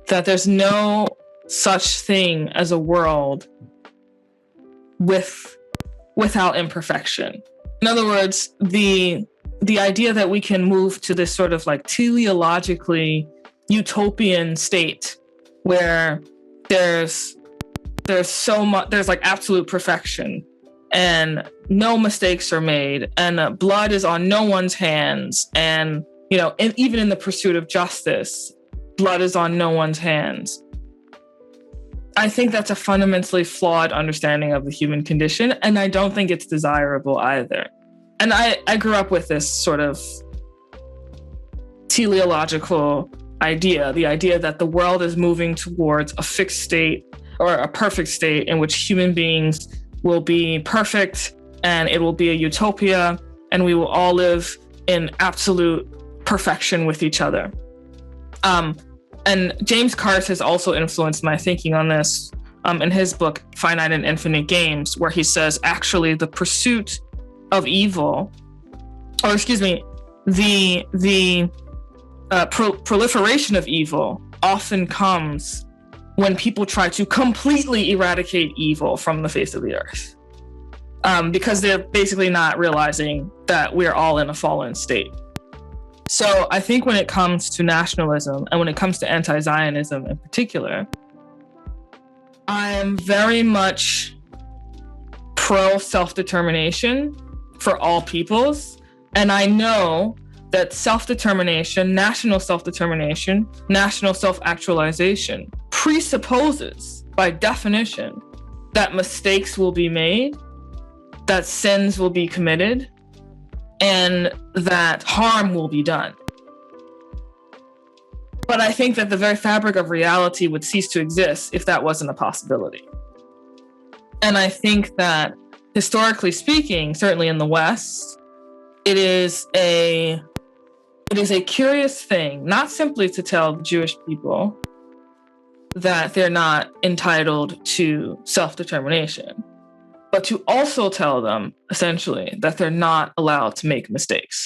that there's no such thing as a world without imperfection. In other words, the idea that we can move to this sort of like teleologically utopian state where there's so much, there's like absolute perfection and no mistakes are made and blood is on no one's hands, and even in the pursuit of justice, blood is on no one's hands. I think that's a fundamentally flawed understanding of the human condition, and I don't think it's desirable either. And I grew up with this sort of teleological idea, the idea that the world is moving towards a fixed state or a perfect state in which human beings will be perfect and it will be a utopia and we will all live in absolute perfection with each other. And James Cart has also influenced my thinking on this in his book, Finite and Infinite Games, where he says, actually, the pursuit of evil, the proliferation of evil often comes when people try to completely eradicate evil from the face of the earth, because they're basically not realizing that we're all in a fallen state. So I think when it comes to nationalism and when it comes to anti-Zionism in particular, I am very much pro self-determination for all peoples. And I know that self-determination, national self-determination, national self-actualization presupposes, by definition, that mistakes will be made, that sins will be committed, and that harm will be done. But I think that the very fabric of reality would cease to exist if that wasn't a possibility. And I think that, historically speaking, certainly in the West, it is a curious thing, not simply to tell the Jewish people that they're not entitled to self-determination, but to also tell them, essentially, that they're not allowed to make mistakes.